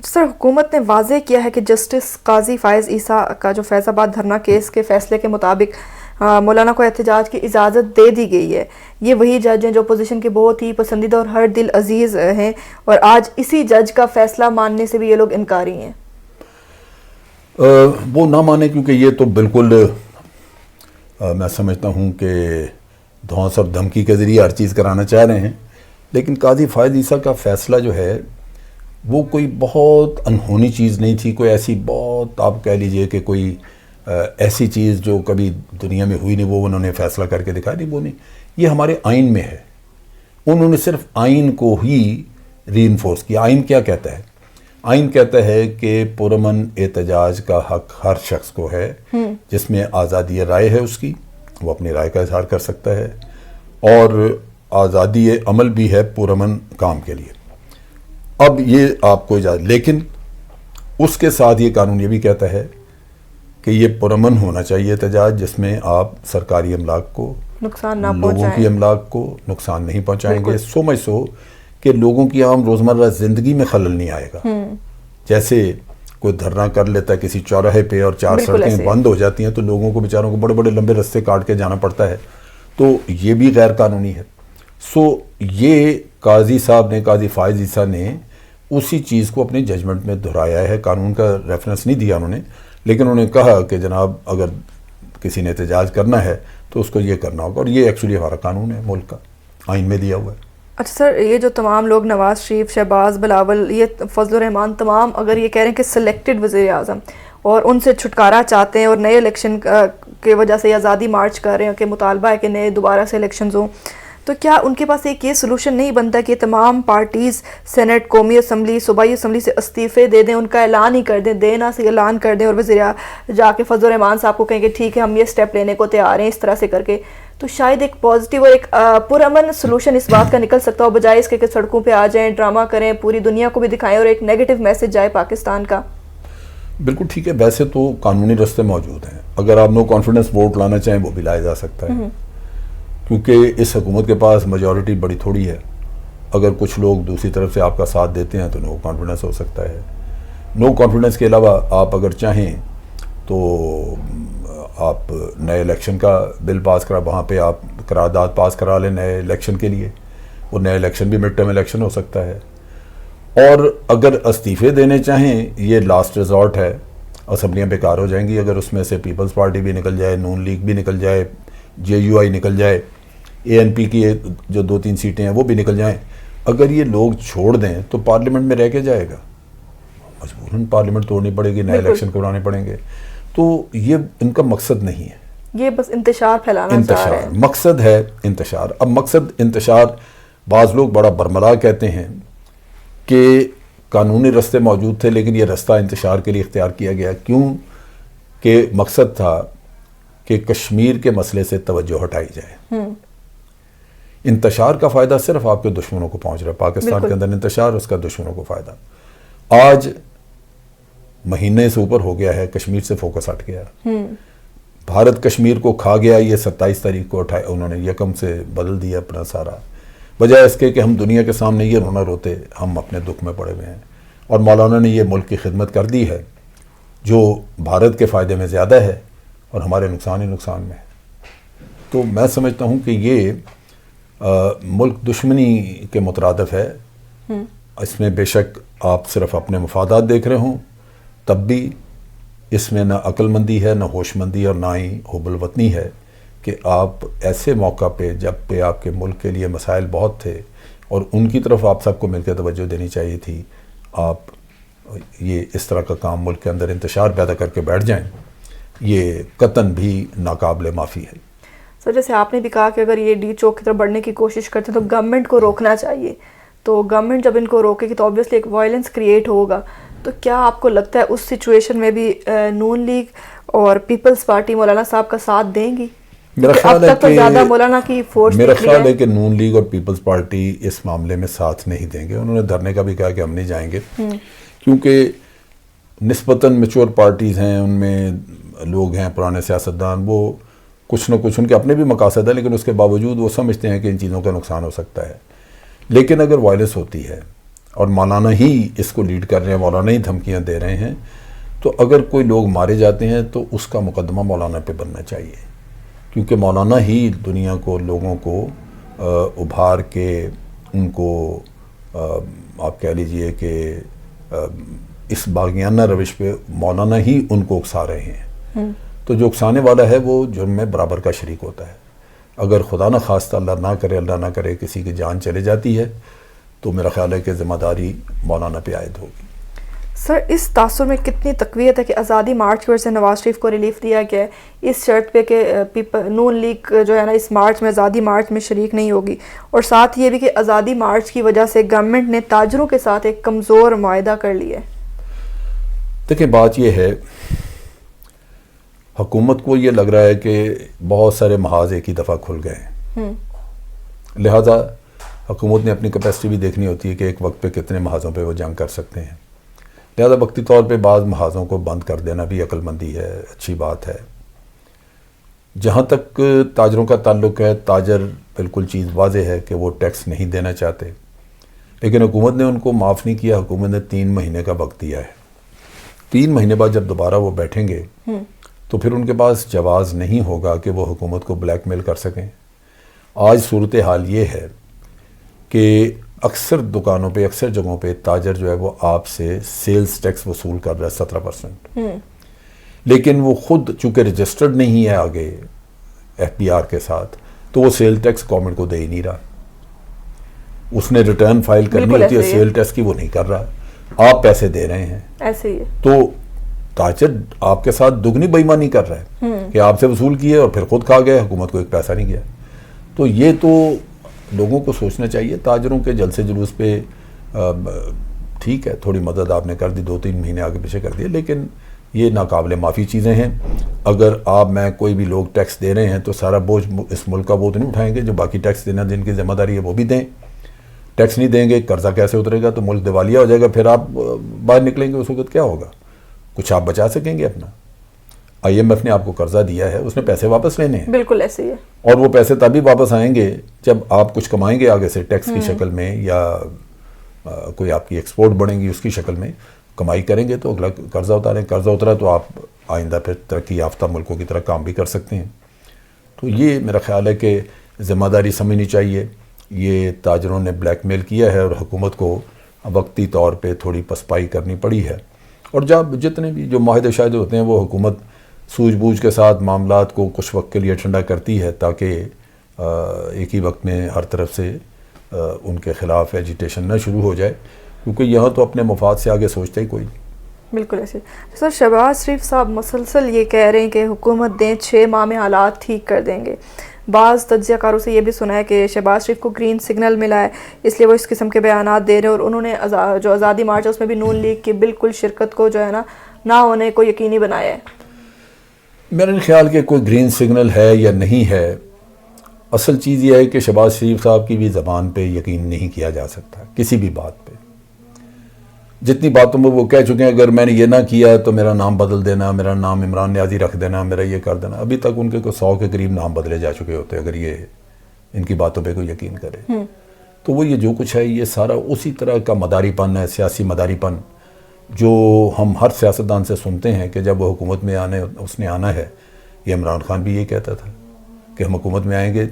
سر حکومت نے واضح کیا ہے کہ جسٹس قاضی فائز عیسیٰ کا جو فیض آباد دھرنا کیس کے فیصلے کے مطابق مولانا کو احتجاج کی اجازت دے دی گئی ہے. یہ وہی جج ہیں جو اپوزیشن کے بہت ہی پسندیدہ اور ہر دل عزیز ہیں، اور آج اسی جج کا فیصلہ ماننے سے بھی یہ لوگ انکاری ہیں. وہ نہ مانے، کیونکہ یہ تو بالکل میں سمجھتا ہوں کہ دھونس اور دھمکی کے ذریعے ہر چیز کرانا چاہ رہے ہیں. لیکن قاضی فائز عیسیٰ کا فیصلہ جو ہے وہ کوئی بہت انہونی چیز نہیں تھی، کوئی ایسی بہت آپ کہہ لیجئے کہ کوئی ایسی چیز جو کبھی دنیا میں ہوئی نہیں وہ انہوں نے فیصلہ کر کے دکھا. نہیں، وہ نہیں، یہ ہمارے آئین میں ہے. انہوں نے صرف آئین کو ہی ری انفورس کیا. آئین کیا کہتا ہے؟ آئین کہتا ہے کہ پرامن احتجاج کا حق ہر شخص کو ہے، جس میں آزادی رائے ہے، اس کی وہ اپنی رائے کا اظہار کر سکتا ہے، اور آزادی عمل بھی ہے پرامن کام کے لیے. اب یہ آپ کو اجازت، لیکن اس کے ساتھ یہ قانون یہ بھی کہتا ہے کہ یہ پرامن ہونا چاہیے احتجاج، جس میں آپ سرکاری املاک کو، نقصان نہ لوگوں کی املاک کو نقصان نہیں پہنچائیں گے. سو مچ سو کہ لوگوں کی عام روزمرہ زندگی میں خلل نہیں آئے گا. جیسے کوئی دھرنا کر لیتا ہے کسی چوراہے پہ اور 4 سڑکیں بند ہو جاتی ہیں تو لوگوں کو بیچاروں کو بڑے بڑے لمبے رستے کاٹ کے جانا پڑتا ہے، تو یہ بھی غیر قانونی ہے. سو یہ قاضی صاحب نے، قاضی فائز عیسیٰ نے اسی چیز کو اپنی ججمنٹ میں دہرایا ہے. قانون کا ریفرنس نہیں دیا انہوں نے، لیکن انہوں نے کہا کہ جناب اگر کسی نے احتجاج کرنا ہے تو اس کو یہ کرنا ہوگا، اور یہ ایکچولی ہمارا قانون ہے ملک کا، آئین میں دیا ہوا ہے. اچھا سر، یہ جو تمام لوگ نواز شریف، شہباز، بلاول، یہ فضل الرحمان، تمام اگر یہ کہہ رہے ہیں کہ سلیکٹڈ وزیر اعظم اور ان سے چھٹکارا چاہتے ہیں اور نئے الیکشن کی وجہ سے آزادی مارچ کر رہے ہیں کہ مطالبہ ہے کہ نئے دوبارہ سے الیکشنز ہوں، تو کیا ان کے پاس ایک یہ سلوشن نہیں بنتا کہ تمام پارٹیز سینٹ، قومی اسمبلی، صوبائی اسمبلی سے استعفے دے دیں، ان کا اعلان ہی کر دیں، دینا سے اعلان کر دیں، اور وزیر جا کے فضل الرحمان صاحب کو کہیں کہ ٹھیک ہے ہم یہ سٹیپ لینے کو تیار ہیں، اس طرح سے کر کے، تو شاید ایک پازیٹیو اور ایک پرامن سلوشن اس بات کا نکل سکتا ہو، بجائے اس کے کہ سڑکوں پہ آ جائیں، ڈرامہ کریں، پوری دنیا کو بھی دکھائیں اور ایک نیگیٹو میسج جائے پاکستان کا. بالکل ٹھیک ہے. ویسے تو قانونی رستے موجود ہیں، اگر آپ نو کانفیڈنس ووٹ لانا چاہیں وہ بھی لایا جا سکتا ہے، کیونکہ اس حکومت کے پاس میجورٹی بڑی تھوڑی ہے. اگر کچھ لوگ دوسری طرف سے آپ کا ساتھ دیتے ہیں تو نو کانفیڈنس ہو سکتا ہے. نو کانفیڈنس کے علاوہ آپ اگر چاہیں تو آپ نئے الیکشن کا بل پاس کرا، وہاں پہ آپ قرارداد پاس کرا لیں نئے الیکشن کے لیے. وہ نئے الیکشن بھی مڈ ٹرم الیکشن ہو سکتا ہے. اور اگر استعفے دینے چاہیں، یہ لاسٹ ریزورٹ ہے، اسمبلیاں بیکار ہو جائیں گی اگر اس میں سے پیپلز پارٹی بھی نکل جائے، نون لیگ بھی نکل جائے، جے یو آئی نکل جائے، اے این پی کی جو 2-3 سیٹیں ہیں وہ بھی نکل جائیں. اگر یہ لوگ چھوڑ دیں تو پارلیمنٹ میں رہ کے جائے گا، مجبوراً پارلیمنٹ توڑنی پڑے گی، نئے الیکشن کرانے پڑیں گے. تو یہ ان کا مقصد نہیں ہے، یہ بس انتشار پھیلانا چاہ رہے ہیں. مقصد ہے انتشار. اب مقصد انتشار، بعض لوگ بڑا برملا کہتے ہیں کہ قانونی رستے موجود تھے لیکن یہ رستہ انتشار کے لیے اختیار کیا گیا. کیوں؟ کہ مقصد تھا کہ کشمیر کے مسئلے سے توجہ ہٹائی جائے. انتشار کا فائدہ صرف آپ کے دشمنوں کو پہنچ رہا ہے. پاکستان کے اندر انتشار، اس کا دشمنوں کو فائدہ. آج مہینے سے اوپر ہو گیا ہے، کشمیر سے فوکس ہٹ گیا. بھارت کشمیر کو کھا گیا. یہ 27 تاریخ کو انہوں نے یکم سے بدل دیا اپنا سارا، بجائے اس کے کہ ہم دنیا کے سامنے یہ رونا روتے، ہم اپنے دکھ میں پڑے ہوئے ہیں. اور مولانا نے یہ ملک کی خدمت کر دی ہے جو بھارت کے فائدے میں زیادہ ہے اور ہمارے نقصان ہی نقصان میں ہے. تو میں سمجھتا ہوں کہ یہ ملک دشمنی کے مترادف ہے. اس میں بے شک آپ صرف اپنے مفادات دیکھ رہے ہوں، تب بھی اس میں نہ عقل مندی ہے، نہ ہوش مندی، اور نہ ہی حب الوطنی ہے کہ آپ ایسے موقع پہ جب پہ آپ کے ملک کے لیے مسائل بہت تھے اور ان کی طرف آپ سب کو مل کے توجہ دینی چاہیے تھی، آپ یہ اس طرح کا کام ملک کے اندر انتشار پیدا کر کے بیٹھ جائیں. یہ قطعاً بھی ناقابل معافی ہے. سر جیسے آپ نے بھی کہا کہ اگر یہ ڈی چوک کی طرف بڑھنے کی کوشش کرتے ہیں تو گورنمنٹ کو روکنا چاہیے. تو گورنمنٹ جب ان کو روکے گی تو آبویسلی ایک وائلنس کریٹ ہوگا. تو کیا آپ کو لگتا ہے اس سچویشن میں بھی نون لیگ اور پیپلز پارٹی مولانا صاحب کا ساتھ دیں گی؟ میرا خیال ہے کہ زیادہ مولانا کی فورس، میرا خیال ہے کہ نون لیگ اور پیپلز پارٹی اس معاملے میں ساتھ نہیں دیں گے. انہوں نے دھرنے کا بھی کہا کہ ہم نہیں جائیں گے، کیونکہ نسبتاً میچور پارٹیز ہیں، ان میں لوگ ہیں پرانے سیاستدان، وہ کچھ نہ کچھ ان کے اپنے بھی مقاصد ہیں، لیکن اس کے باوجود وہ سمجھتے ہیں کہ ان چیزوں کا نقصان ہو سکتا ہے. لیکن اگر وائلنس ہوتی ہے، اور مولانا ہی اس کو لیڈ کر رہے ہیں, مولانا ہی دھمکیاں دے رہے ہیں, تو اگر کوئی لوگ مارے جاتے ہیں تو اس کا مقدمہ مولانا پہ بننا چاہیے, کیونکہ مولانا ہی دنیا کو, لوگوں کو ابھار کے ان کو آپ کہہ لیجئے کہ اس باغیانہ روش پہ مولانا ہی ان کو اکسا رہے ہیں. تو جو اکسانے والا ہے وہ جرم میں برابر کا شریک ہوتا ہے. اگر خدا نہ خواستہ اللہ نہ کرے کسی کی جان چلے جاتی ہے تو میرا خیال ہے کہ ذمہ داری مولانا پہ عائد ہوگی. سر اس تاثر میں کتنی تقویت ہے کہ آزادی مارچ کی وجہ سے نواز شریف کو ریلیف دیا گیا ہے, اس شرط پہ کہ نون لیگ جو ہے نا اس مارچ میں, آزادی مارچ میں شریک نہیں ہوگی, اور ساتھ یہ بھی کہ آزادی مارچ کی وجہ سے گورنمنٹ نے تاجروں کے ساتھ ایک کمزور معاہدہ کر لیا ہے. دیکھیں بات یہ ہے, حکومت کو یہ لگ رہا ہے کہ بہت سارے محاذ ایک ہی دفعہ کھل گئے ہیں, لہذا حکومت نے اپنی کیپیسٹی بھی دیکھنی ہوتی ہے کہ ایک وقت پہ کتنے محاذوں پہ وہ جنگ کر سکتے ہیں. لہذا وقتی طور پہ بعض محاذوں کو بند کر دینا بھی عقل مندی ہے, اچھی بات ہے. جہاں تک تاجروں کا تعلق ہے, تاجر بالکل چیز واضح ہے کہ وہ ٹیکس نہیں دینا چاہتے, لیکن حکومت نے ان کو معاف نہیں کیا. حکومت نے 3 مہینے کا وقت دیا ہے. 3 مہینے بعد جب دوبارہ وہ بیٹھیں گے تو پھر ان کے پاس جواز نہیں ہوگا کہ وہ حکومت کو بلیک میل کر سکیں. آج صورتحال یہ ہے کہ اکثر دکانوں پہ, اکثر جگہوں پہ تاجر جو ہے وہ آپ سے سیلز ٹیکس وصول کر رہا ہے 17%, لیکن وہ خود چونکہ رجسٹرڈ نہیں ہے آگے FBR کے ساتھ, تو وہ سیل ٹیکس گورنمنٹ کو دے ہی نہیں رہا. اس نے ریٹرن فائل کرنی ہوتی ہے سیل ٹیکس کی, وہ نہیں کر رہا, آپ پیسے دے رہے ہیں. ایسے ہی ہے. تو تاجر آپ کے ساتھ دگنی بےایمانی کر رہا ہے کہ آپ سے وصول کیے اور پھر خود کھا گئے, حکومت کو ایک پیسہ نہیں گیا. تو یہ تو لوگوں کو سوچنا چاہیے. تاجروں کے جلسے جلوس پہ ٹھیک ہے تھوڑی مدد آپ نے کر دی, 2-3 مہینے آگے پیچھے کر دیے, لیکن یہ ناقابل معافی چیزیں ہیں. اگر آپ میں کوئی بھی لوگ ٹیکس دے رہے ہیں تو سارا بوجھ اس ملک کا وہ تو نہیں اٹھائیں گے, جو باقی ٹیکس دینا جن کی ذمہ داری ہے وہ بھی دیں. ٹیکس نہیں دیں گے, قرضہ کیسے اترے گا, تو ملک دیوالیہ ہو جائے گا. پھر آپ باہر نکلیں گے, اس وقت کیا ہوگا؟ کچھ آپ بچا سکیں گے اپنا؟ IMF نے آپ کو قرضہ دیا ہے, اس نے پیسے واپس لینے ہیں. بالکل ایسے ہی ہے. اور وہ پیسے تبھی واپس آئیں گے جب آپ کچھ کمائیں گے آگے سے ٹیکس کی شکل میں, یا کوئی آپ کی ایکسپورٹ بڑھیں گی اس کی شکل میں, کمائی کریں گے تو اگلا قرضہ اتاریں. قرضہ اترا تو آپ آئندہ پھر ترقی یافتہ ملکوں کی طرح کام بھی کر سکتے ہیں. تو یہ میرا خیال ہے کہ ذمہ داری سمجھنی چاہیے. یہ تاجروں نے بلیک میل کیا ہے اور حکومت کو وقتی طور پہ تھوڑی پسپائی کرنی پڑی ہے. اور جب جتنے بھی جو معاہدے شاہدے ہوتے ہیں وہ حکومت سوجھ بوجھ کے ساتھ معاملات کو کچھ وقت کے لیے ٹھنڈا کرتی ہے, تاکہ ایک ہی وقت میں ہر طرف سے ان کے خلاف ایجیٹیشن نہ شروع ہو جائے, کیونکہ یہاں تو اپنے مفاد سے آگے سوچتے ہی کوئی. بالکل ایسے. سر شہباز شریف صاحب مسلسل یہ کہہ رہے ہیں کہ حکومت دیں 6 ماہ میں حالات ٹھیک کر دیں گے. بعض تجزیہ کاروں سے یہ بھی سنا ہے کہ شہباز شریف کو گرین سگنل ملا ہے, اس لیے وہ اس قسم کے بیانات دے رہے ہیں, اور انہوں نے جو آزادی مارچ ہے اس میں بھی نون لیگ کی بالکل شرکت کو جو ہے نا نہ ہونے کو یقینی بنایا ہے. میرے خیال کہ کوئی گرین سگنل ہے یا نہیں ہے, اصل چیز یہ ہے کہ شہباز شریف صاحب کی بھی زبان پہ یقین نہیں کیا جا سکتا کسی بھی بات پہ. جتنی باتوں میں وہ کہہ چکے ہیں اگر میں نے یہ نہ کیا تو میرا نام بدل دینا, میرا نام عمران نیازی رکھ دینا, میرا یہ کر دینا. ابھی تک ان کے کوئی 100 کے قریب نام بدلے جا چکے ہوتے اگر یہ ان کی باتوں پہ کوئی یقین کرے. تو وہ یہ جو کچھ ہے یہ سارا اسی طرح کا مداری پن ہے, سیاسی مداری پن, جو ہم ہر سیاستدان سے سنتے ہیں کہ جب وہ حکومت میں اس نے آنا ہے. یہ عمران خان بھی یہ کہتا تھا کہ ہم حکومت میں آئیں گے,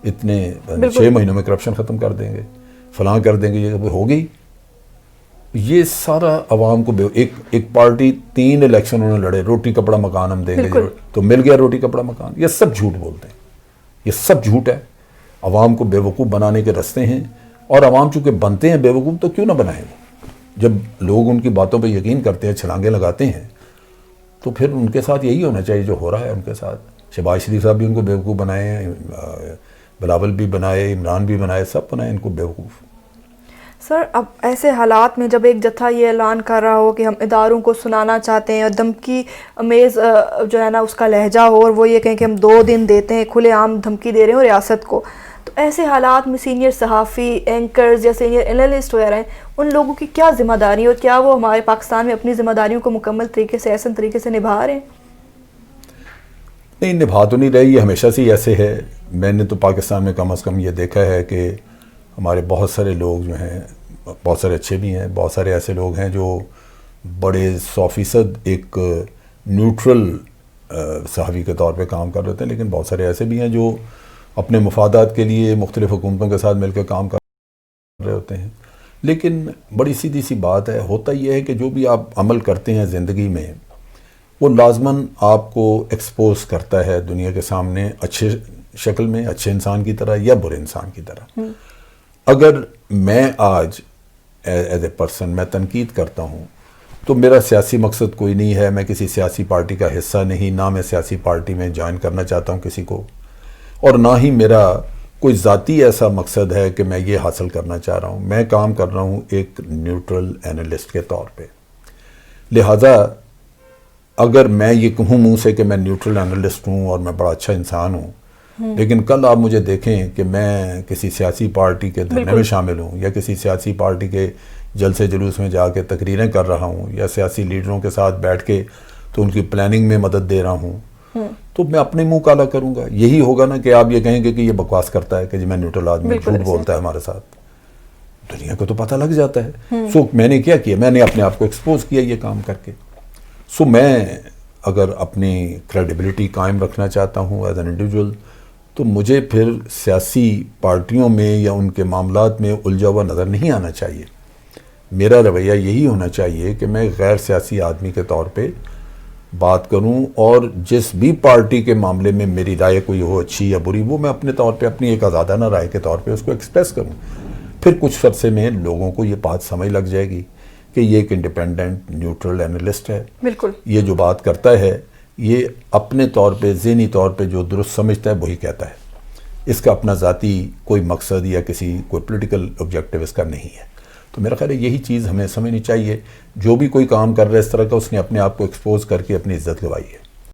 اتنے 6 مہینوں میں کرپشن ختم کر دیں گے, فلاں کر دیں گے, یہ ہو گئی. یہ سارا عوام کو ایک پارٹی 3 الیکشن انہوں نے لڑے, روٹی کپڑا مکان ہم دیں گے, تو مل گیا روٹی کپڑا مکان. یہ سب جھوٹ بولتے ہیں, یہ سب جھوٹ ہے. عوام کو بیوقوف بنانے کے راستے ہیں, اور عوام چونکہ بنتے ہیں بیوقوف تو کیوں نہ بنائیں وہ. جب لوگ ان کی باتوں پہ یقین کرتے ہیں, چھلانگیں لگاتے ہیں, تو پھر ان کے ساتھ یہی ہونا چاہیے جو ہو رہا ہے ان کے ساتھ. شہباز شریف صاحب بھی ان کو بیوقوف بنائے ہیں, بلاول بھی بنائے, عمران بھی بنائے, سب بنائے ان کو بیوقوف. سر اب ایسے حالات میں جب ایک جتھا یہ اعلان کر رہا ہو کہ ہم اداروں کو سنانا چاہتے ہیں, اور دھمکی امیز جو ہے نا اس کا لہجہ ہو, اور وہ یہ کہیں کہ ہم 2 دن دیتے ہیں, کھلے عام دھمکی دے رہے ہیں ریاست کو, تو ایسے حالات میں سینئر صحافی, اینکرز یا سینئر انالسٹ وغیرہ ہیں, ان لوگوں کی کیا ذمہ داری ہے, اور کیا وہ ہمارے پاکستان میں اپنی ذمہ داریوں کو مکمل طریقے سے احسن طریقے سے نبھا رہے ہیں؟ نہیں, نبھا تو نہیں رہی, یہ ہمیشہ سے ہی ایسے ہے. میں نے تو پاکستان میں کم از کم یہ دیکھا ہے کہ ہمارے بہت سارے لوگ جو ہیں بہت سارے اچھے بھی ہیں، بہت سارے ایسے لوگ ہیں جو بڑے 100% ایک نیوٹرل صحافی کے طور پہ کام کر رہے تھے، لیکن بہت سارے ایسے بھی ہیں جو اپنے مفادات کے لیے مختلف حکومتوں کے ساتھ مل کے کام کر رہے ہوتے ہیں۔ لیکن بڑی سیدھی سی بات ہے، ہوتا یہ ہے کہ جو بھی آپ عمل کرتے ہیں زندگی میں وہ لازماً آپ کو ایکسپوز کرتا ہے دنیا کے سامنے، اچھے شکل میں، اچھے انسان کی طرح یا برے انسان کی طرح۔ اگر میں آج ایز اے پرسن میں تنقید کرتا ہوں تو میرا سیاسی مقصد کوئی نہیں ہے، میں کسی سیاسی پارٹی کا حصہ نہیں، نہ میں سیاسی پارٹی میں جوائن کرنا چاہتا ہوں کسی کو، اور نہ ہی میرا کوئی ذاتی ایسا مقصد ہے کہ میں یہ حاصل کرنا چاہ رہا ہوں۔ میں کام کر رہا ہوں ایک نیوٹرل اینالسٹ کے طور پہ، لہٰذا اگر میں یہ کہوں منہ سے کہ میں نیوٹرل اینالسٹ ہوں اور میں بڑا اچھا انسان ہوں، لیکن کل آپ مجھے دیکھیں کہ میں کسی سیاسی پارٹی کے دھرنے میں شامل ہوں یا کسی سیاسی پارٹی کے جلسے جلوس میں جا کے تقریریں کر رہا ہوں یا سیاسی لیڈروں کے ساتھ بیٹھ کے تو ان کی پلاننگ میں مدد دے رہا ہوں، تو میں اپنے منہ کالا کروں گا۔ یہی ہوگا نا کہ آپ یہ کہیں گے کہ یہ بکواس کرتا ہے کہ جی میں نیوٹرل آدمی، جھوٹ بولتا ہے ہمارے ساتھ۔ دنیا کو تو پتہ لگ جاتا ہے۔ سو میں نے کیا کیا، میں نے اپنے آپ کو ایکسپوز کیا یہ کام کر کے۔ سو میں اگر اپنی کریڈیبلٹی قائم رکھنا چاہتا ہوں ایز این انڈیویجول، تو مجھے پھر سیاسی پارٹیوں میں یا ان کے معاملات میں الجھا ہوا نظر نہیں آنا چاہیے۔ میرا رویہ یہی ہونا چاہیے کہ میں غیر سیاسی آدمی کے طور پہ بات کروں، اور جس بھی پارٹی کے معاملے میں میری رائے کوئی ہو اچھی یا بری، وہ میں اپنے طور پہ اپنی ایک آزادانہ رائے کے طور پہ اس کو ایکسپریس کروں۔ پھر کچھ عرصے میں لوگوں کو یہ بات سمجھ لگ جائے گی کہ یہ ایک انڈیپینڈنٹ نیوٹرل اینالسٹ ہے، بالکل یہ جو بات کرتا ہے یہ اپنے طور پہ ذہنی طور پہ جو درست سمجھتا ہے وہی کہتا ہے، اس کا اپنا ذاتی کوئی مقصد یا کوئی پولیٹیکل آبجیکٹیو اس کا نہیں ہے۔ تو میرا خیال ہے یہی چیز ہمیں سمجھنی چاہیے۔ جو بھی کوئی کام کر رہا ہے اس طرح کا، اس نے اپنے آپ کو ایکسپوز کر کے اپنی عزت گوائی ہے۔